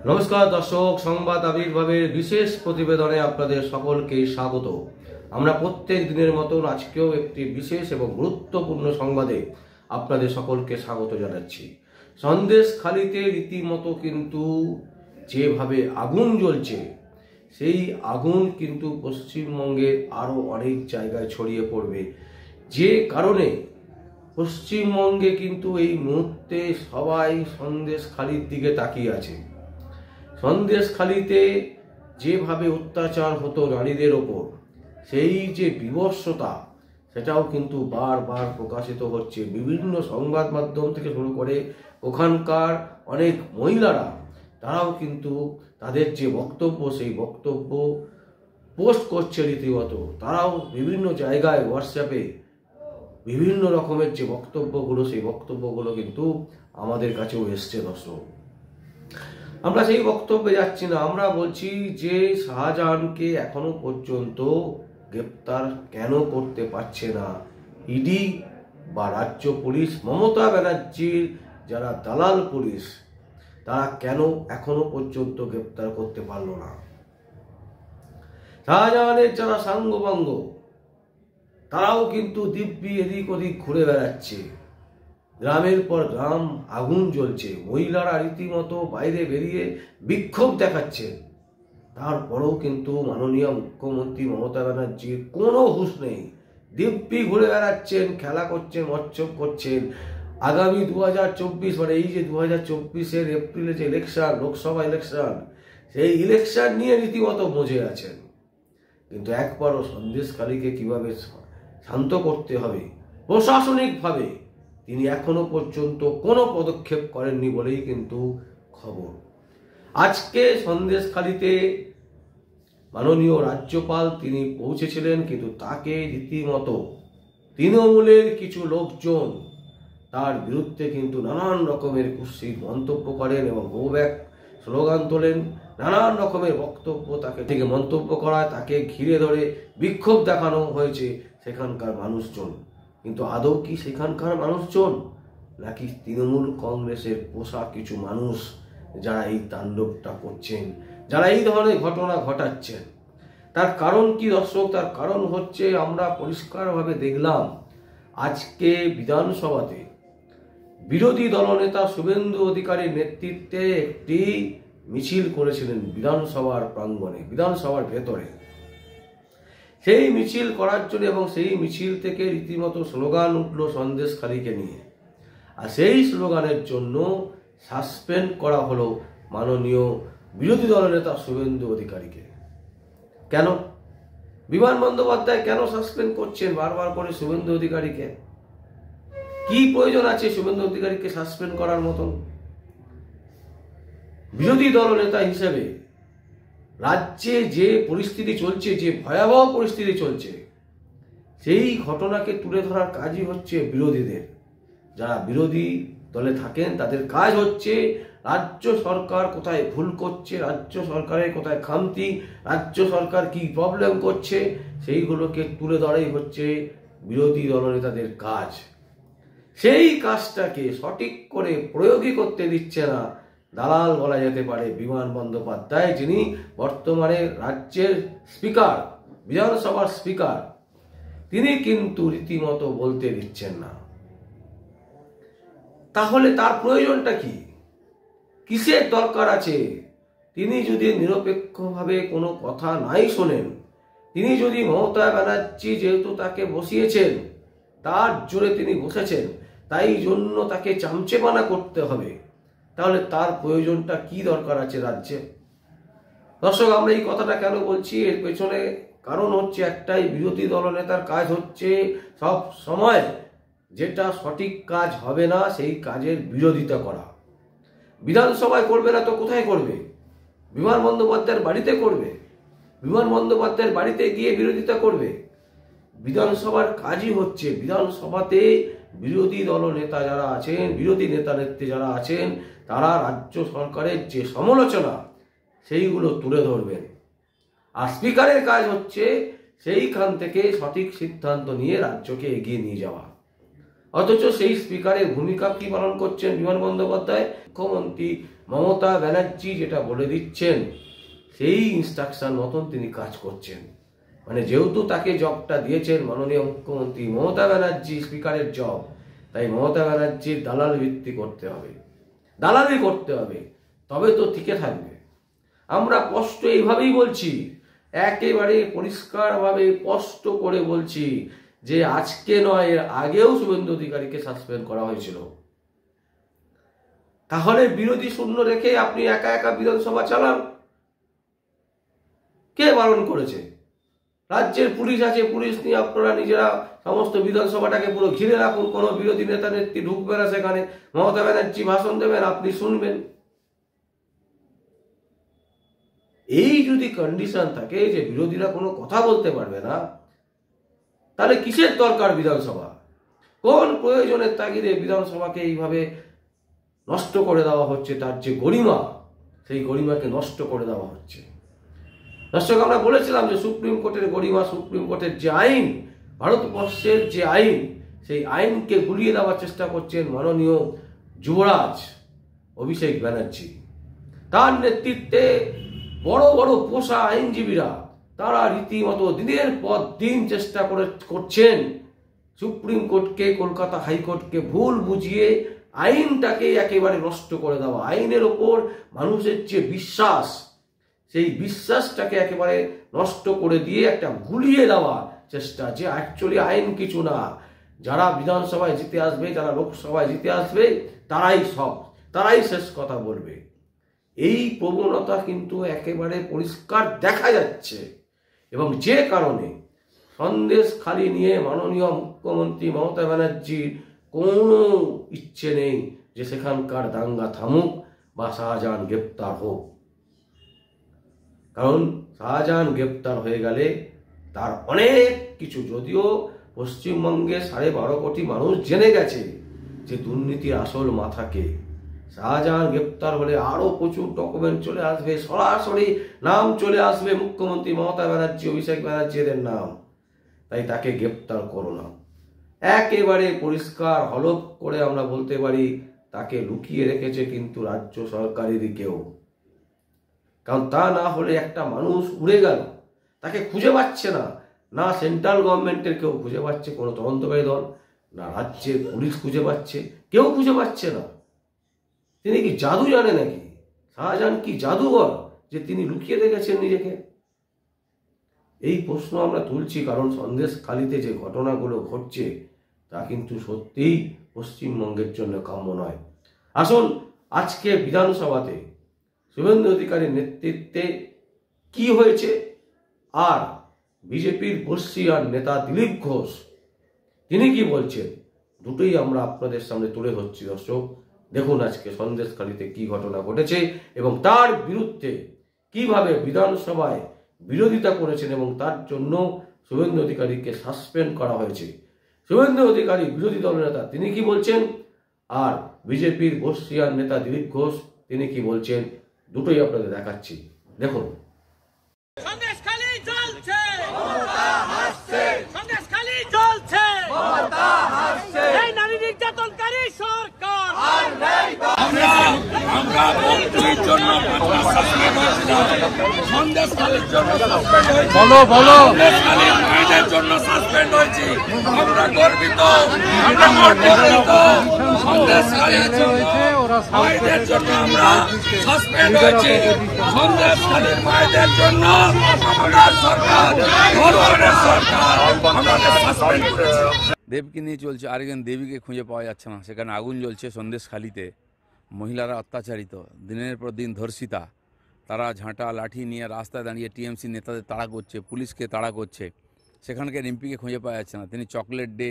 নমস্কার দর্শক, সংবাদ আবির্ভাবের বিশেষ প্রতিবেদনে আপনাদের সকলকে স্বাগত। আমরা প্রত্যেক দিনের মতন আজকেও একটি বিশেষ এবং গুরুত্বপূর্ণ সংবাদে আপনাদের সকলকে স্বাগত জানাচ্ছি। সন্দেশখালিতে রীতিমতো কিন্তু যেভাবে আগুন জ্বলছে, সেই আগুন কিন্তু পশ্চিমবঙ্গের আরও অনেক জায়গায় ছড়িয়ে পড়বে, যে কারণে পশ্চিমবঙ্গে কিন্তু এই মুহূর্তে সবাই সন্দেশখালির দিকে তাকিয়ে আছে। সন্দেশখালিতে যেভাবে অত্যাচার হতো নারীদের ওপর, সেই যে বিভৎসতা, সেটাও কিন্তু বারবার প্রকাশিত হচ্ছে বিভিন্ন সংবাদ মাধ্যম থেকে শুরু করে ওখানকার অনেক মহিলারা, তারাও কিন্তু তাদের যে বক্তব্য, সেই বক্তব্য পোস্ট করছে রীতিমতো। তারাও বিভিন্ন জায়গায় হোয়াটসঅ্যাপে বিভিন্ন রকমের যে বক্তব্যগুলো, সেই বক্তব্যগুলো কিন্তু আমাদের কাছেও এসছে। দর্শক, আমরা সেই বক্তব্যে যাচ্ছি না, আমরা বলছি যে শাহজাহানকে এখনো পর্যন্ত গ্রেপ্তার কেন করতে পারছে না ইডি বা রাজ্য পুলিশ, মমতা ব্যানার্জির যারা দালাল পুলিশ, তারা কেন এখনো পর্যন্ত গ্রেপ্তার করতে পারল না? শাহজাহানের যারা সাঙ্গপাঙ্গ, তারাও কিন্তু দিব্যি এদিক ওদিক ঘুরে বেড়াচ্ছে, গ্রামের পর গ্রাম আগুন জ্বলছে, মহিলারা রীতিমতো বাইরে বেরিয়ে বিক্ষোভ দেখাচ্ছে। তারপরেও কিন্তু মাননীয় মুখ্যমন্ত্রী মমতা ব্যানার্জির কোনো হুঁশ নেই, দিব্যি ঘুরে বেড়াচ্ছেন, খেলা করছেন, মচ্ছব করছেন। আগামী 2024 মানে এই যে 2024-এর এপ্রিলে যে ইলেকশন, লোকসভা ইলেকশন, সেই ইলেকশন নিয়ে রীতিমতো মজে আছেন। কিন্তু একবারও সন্দেশখালিকে কিভাবে শান্ত করতে হবে প্রশাসনিকভাবে, তিনি এখনো পর্যন্ত কোনো পদক্ষেপ করেননি বলেই কিন্তু খবর। আজকে সন্দেশখালিতে মাননীয় রাজ্যপাল তিনি পৌঁছেছিলেন, কিন্তু তাকে রীতিমতো তৃণমূলের কিছু লোকজন তার বিরুদ্ধে কিন্তু নানান রকমের কুৎসিত মন্তব্য করেন এবং গো ব্যাক স্লোগান তোলেন, নানান রকমের বক্তব্য তাকে থেকে মন্তব্য করায়, তাকে ঘিরে ধরে বিক্ষোভ দেখানো হয়েছে সেখানকার মানুষজন। কিন্তু আদৌ কি সেখানকার মানুষজন, নাকি তৃণমূল কংগ্রেসের পোষা কিছু মানুষ যারা এই তাণ্ডবটা করছেন, যারা এই ধরনের ঘটনা ঘটাচ্ছেন? তার কারণ কি দর্শক? তার কারণ হচ্ছে, আমরা পরিষ্কারভাবে দেখলাম আজকে বিধানসভাতে বিরোধী দলনেতা শুভেন্দু অধিকারীর নেতৃত্বে একটি মিছিল করেছিলেন বিধানসভার প্রাঙ্গণে, বিধানসভার ভেতরে। সেই মিছিল করার জন্য এবং সেই মিছিল থেকে রীতিমতো স্লোগান উঠল সন্দেশখালিকে নিয়ে, আর সেই স্লোগানের জন্য সাসপেন্ড করা হলো মাননীয় বিরোধী দলনেতা শুভেন্দু অধিকারীকে। কেন বিমান বন্দ্যোপাধ্যায় কেন সাসপেন্ড করছেন বারবার করে শুভেন্দু অধিকারীকে? কি প্রয়োজন আছে শুভেন্দু অধিকারীকে সাসপেন্ড করার মতন? বিরোধী দলনেতা হিসেবে রাজ্যে যে পরিস্থিতি চলছে, যে ভয়াবহ পরিস্থিতি চলছে, সেই ঘটনাকে তুলে ধরার কাজই হচ্ছে বিরোধীদের। যারা বিরোধী দলে থাকেন তাদের কাজ হচ্ছে রাজ্য সরকার কোথায় ভুল করছে, রাজ্য সরকারের কোথায় খামতি, রাজ্য সরকার কি প্রবলেম করছে, সেইগুলোকে তুলে ধরাই হচ্ছে বিরোধী দলনেতাদের কাজ। সেই কাজটাকে সঠিক করে প্রয়োগই করতে দিচ্ছে না দালাল বলা যেতে পারে বিমান বন্দ্যোপাধ্যায়, যিনি বর্তমানে রাজ্যের স্পিকার, বিধানসভার স্পিকার। তিনি কিন্তু রীতিমতো বলতে দিচ্ছেন না। তাহলে তার প্রয়োজনটা কি? কিসের দরকার আছে? তিনি যদি নিরপেক্ষভাবে কোনো কথা নাই শোনেন, তিনি যদি মমতা ব্যানার্জি যেহেতু তাকে বসিয়েছেন, তার জোরে তিনি বসেছেন, তাই জন্য তাকে চামচেবানা করতে হবে, তাহলে তার প্রয়োজনটা কি দরকার আছে রাজ্যে? দর্শক, আমরা এই কথাটা কেন বলছি, এর পেছনে কারণ হচ্ছে একটাই, বিরোধী দলনেতার কাজ হচ্ছে সব সময় যেটা সঠিক কাজ হবে না সেই কাজের বিরোধিতা করা। বিধানসভায় করবে না তো কোথায় করবে? বিমান বন্দ্যোপাধ্যায়ের বাড়িতে করবে, বিমান বন্দ্যোপাধ্যায়ের বাড়িতে গিয়ে বিরোধিতা করবে। বিধানসভার কাজই হচ্ছে বিধানসভাতে বিরোধী দলনেতা যারা আছেন, বিরোধী নেতা নেত্রী যারা আছেন, তারা রাজ্য সরকারের যে সমালোচনা সেইগুলো তুলে ধরবেন। আর স্পিকারের কাজ হচ্ছে সেইখান থেকে সঠিক সিদ্ধান্ত নিয়ে রাজ্যকে এগিয়ে নিয়ে যাওয়া। অথচ সেই স্পিকারের ভূমিকা কি পালন করছেন বিমান বন্দ্যোপাধ্যায়? মুখ্যমন্ত্রী মমতা ব্যানার্জি যেটা বলে দিচ্ছেন সেই ইনস্ট্রাকশন মতন তিনি কাজ করছেন। মানে যেহেতু তাকে জবটা দিয়েছেন মাননীয় মুখ্যমন্ত্রী মমতা ব্যানার্জি, স্পিকারের জব, তাই মমতা ব্যানার্জির দালাল ভিত্তি করতে হবে, দালালি করতে হবে, তবে তো টিকে থাকবে। আমরা স্পষ্ট এইভাবেই বলছি, একেবারে পরিষ্কারভাবে স্পষ্ট করে বলছি যে আজকে নয়, এর আগেও শুভেন্দু অধিকারীকে সাসপেন্ড করা হয়েছিল। তাহলে বিরোধী শূন্য রেখে আপনি একা একা বিধানসভা চালান, কে বারণ করেছে? রাজ্যের পুলিশ আছে, পুলিশ নিয়ে আপনারা নিজেরা সমস্ত বিধানসভাটাকে পুরো ঘিরে রাখুন, কোনো বিরোধী নেতা নেত্রী ঢুকবে না সেখানে, মমতা ব্যানার্জি ভাষণ দেবেন, আপনি শুনবেন। এই যদি কন্ডিশন থাকে যে বিরোধীরা কোনো কথা বলতে পারবে না, তাহলে কিসের দরকার বিধানসভা? কোন প্রয়োজনের তাগিদে বিধানসভাকে এইভাবে নষ্ট করে দেওয়া হচ্ছে? তার যে গরিমা, সেই গরিমাকে নষ্ট করে দেওয়া হচ্ছে। দর্শক, আমরা বলেছিলাম যে সুপ্রিম কোর্টের গরিমা, সুপ্রিম কোর্টের যে আইন, ভারতবর্ষের যে আইন, সেই আইনকে গুলিয়ে দেওয়ার চেষ্টা করছেন মাননীয় যুবরাজ অভিষেক ব্যানার্জি। তার নেতৃত্বে বড় বড় পোষা আইনজীবীরা তারা রীতিমতো দিনের পর দিন চেষ্টা করছেন সুপ্রিম কোর্টকে, কলকাতা হাইকোর্টকে ভুল বুঝিয়ে আইনটাকে একেবারে নষ্ট করে দেওয়া। আইনের ওপর মানুষের যে বিশ্বাস, সেই বিশ্বাসটাকে একেবারে নষ্ট করে দিয়ে একটা গুলিয়ে দেওয়া চেষ্টা, যে অ্যাকচুয়ালি আইন কিছু না, যারা বিধানসভায় জিতে আসবে, যারা লোকসভায় জিতে আসবে, তারাই শেষ কথা বলবে। এই প্রবণতা কিন্তু একেবারে পরিষ্কার দেখা যাচ্ছে, এবং যে কারণে সন্দেশখালি নিয়ে মাননীয় মুখ্যমন্ত্রী মমতা ব্যানার্জির কোনো ইচ্ছে নেই যে সেখানকার দাঙ্গা থামুক বা শাহজাহান গ্রেপ্তার হোক। কারণ শাহজাহান গ্রেপ্তার হয়ে গেলে তার অনেক কিছু, যদিও পশ্চিমবঙ্গে 12.5 কোটি মানুষ জেনে গেছে যে দুর্নীতির আসল মাথাকে, শাহজাহান গ্রেপ্তার হলে আরো প্রচুর ডকুমেন্ট চলে আসবে, সরাসরি নাম চলে আসবে মুখ্যমন্ত্রী মমতা ব্যানার্জি, অভিষেক ব্যানার্জির নাম। তাই তাকে গ্রেপ্তার করো না। একেবারে পরিষ্কার হলফ করে আমরা বলতে পারি তাকে লুকিয়ে রেখেছে কিন্তু রাজ্য সরকারেরই কেউ। কারণ তা না হলে একটা মানুষ উড়ে গেল, তাকে খুঁজে পাচ্ছে না, না সেন্ট্রাল গভর্নমেন্টের কেউ খুঁজে পাচ্ছে, কোনো তদন্তকারী দল, না রাজ্যের পুলিশ খুঁজে পাচ্ছে, কেউ খুঁজে পাচ্ছে না। তিনি কি জাদু জানে নাকি? শাহজাহান কি জাদুঘর যে তিনি লুকিয়ে রেখেছেন নিজেকে? এই প্রশ্ন আমরা তুলছি কারণ সন্দেশখালিতে যে ঘটনাগুলো ঘটছে তা কিন্তু সত্যিই পশ্চিমবঙ্গের জন্য কাম্য নয়। আসুন আজকে বিধানসভাতে শুভেন্দু অধিকারীর নেতৃত্বে কি হয়েছে, আর বিজেপির বর্ষিয়ান নেতা দিলীপ ঘোষ তিনি কি বলছেন, দুটোই আমরা আপনাদের সামনে তুলে ধরছি। দর্শক দেখুন আজকে সন্দেশখালিতে কি ঘটনা ঘটেছে এবং তার বিরুদ্ধে কিভাবে বিধানসভায় বিরোধিতা করেছেন এবং তার জন্য শুভেন্দু অধিকারীকে সাসপেন্ড করা হয়েছে। শুভেন্দু অধিকারী বিরোধী দলের নেতা, তিনি কি বলছেন, আর বিজেপির বর্ষিয়ান নেতা দিলীপ ঘোষ তিনি কি বলছেন, দুটোই আপনাদের দেখাচ্ছি, দেখুন। সন্দেশখালি জ্বলছে, মমতা হাসছে, সন্দেশখালি জ্বলছে, মমতা হাসছে, এই নারী নির্যাতনকারী সরকার আর নেই। আমরা ভোটের জন্য সন্দেশখালির জন্য সাসপেন্ড হয়েছি, সন্দেশখালির মায়েদের জন্য সাসপেন্ড হয়েছি। আমরা গর্বিত, আমরা গর্বিত। সন্দেশখালির মায়েদের জন্য আমরা সাসপেন্ড হয়েছি, সন্দেশখালির মায়েদের জন্য আমরা সরকার, ধর্মের সরকার আমাদের সাসপেন্ড করেছে। দেবকে নিয়ে চলছে, আরেকজন দেবীকে খুঁজে পাওয়া যাচ্ছে না। সেখানে আগুন জ্বলছে সন্দেশখালিতে, মহিলারা অত্যাচারিত, দিনের পর দিন ধর্ষিতা, তারা ঝাঁটা লাঠি নিয়ে রাস্তায় দাঁড়িয়ে টিএমসি নেতাদের তাড়া করছে, পুলিশকে তাড়া করছে। সেখানকার এমপিকে খুঁজে পাওয়া যাচ্ছে না। তিনি chocolate day,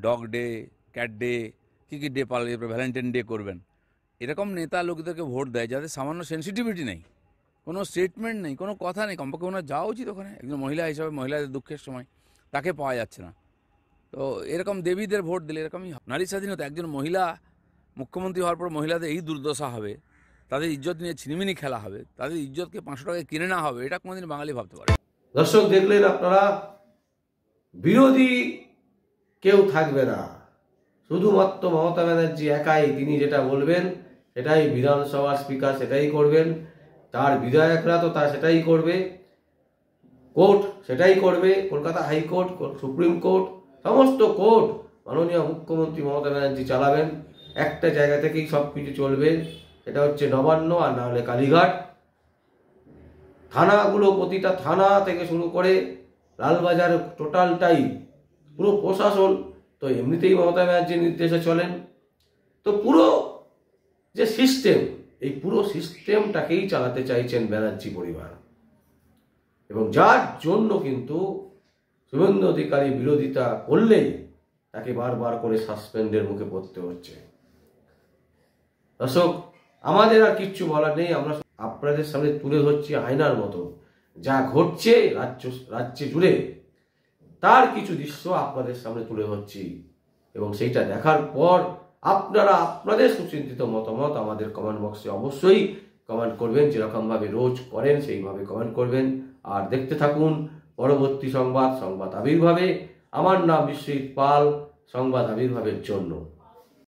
dog day, cat day, কী ডে পালন, ভ্যালেন্টাইন ডে করবেন। এরকম নেতা লোকদেরকে ভোট দেয় যাদের সামান্য সেন্সিটিভিটি নেই, কোনো স্টেটমেন্ট নেই, কোনো কথা নেই। কমপক্ষে ওনার যাওয়া উচিত ওখানে, একজন মহিলা হিসাবে মহিলাদের দুঃখের সময় তাকে পাওয়া যাচ্ছে না। তো এরকম দেবীদের ভোট দিলে এরকমই নারী স্বাধীনতা। একজন মহিলা মুখ্যমন্ত্রী হওয়ার পর মহিলাদের এই দুর্দশা হবে, তাদের ইজ্জত নিয়ে ছিনিমিনি খেলা হবে, তাদের ইজ্জতকে 500 টাকায় কিনে না হবে, এটা কোনোদিন বাঙালি ভাবতে পারে। দর্শক দেখলেন আপনারা, বিরোধী কেউ থাকবে না, শুধুমাত্র মমতা ব্যানার্জি একাই, তিনি যেটা বলবেন সেটাই বিধানসভার স্পিকার সেটাই করবেন, তার বিধায়করা তো তা সেটাই করবে, কোর্ট সেটাই করবে, কলকাতা হাইকোর্ট, সুপ্রিম কোর্ট, সমস্ত কোর্ট মাননীয় মুখ্যমন্ত্রী মমতা ব্যানার্জি চালাবেন। একটা জায়গা থেকেই সব কিছু চলবে, সেটা হচ্ছে নবান্ন আর না হলে কালীঘাট। থানাগুলো, প্রতিটা থানা থেকে শুরু করে লালবাজার টোটালটাই পুরো প্রশাসন তো এমনিতেই মমতা ব্যানার্জির নির্দেশে চলেন। তো পুরো যে সিস্টেম, এই পুরো সিস্টেমটাকেই চালাতে চাইছেন ব্যানার্জি পরিবার, এবং যার জন্য কিন্তু শুভেন্দু অধিকারী বিরোধিতা করলেই তাকে বারবার করে সাসপেন্ডের মুখে পড়তে হচ্ছে। দর্শক, আমাদের আর কিচ্ছু বলার নেই, আমরা আপনাদের সামনে তুলে ধরছি আয়নার মতো যা ঘটছে রাজ্যে জুড়ে, তার কিছু দৃশ্য আপনাদের সামনে তুলে ধরছি, এবং সেইটা দেখার পর আপনারা আপনাদের সুচিন্তিত মতামত আমাদের কমেন্ট বক্সে অবশ্যই কমেন্ট করবেন, যেরকমভাবে রোজ করেন সেইভাবে কমেন্ট করবেন। আর দেখতে থাকুন পরবর্তী সংবাদ আবির্ভাবে। আমার নাম বিশ্বজিৎ পাল, সংবাদ আবির্ভাবের জন্য।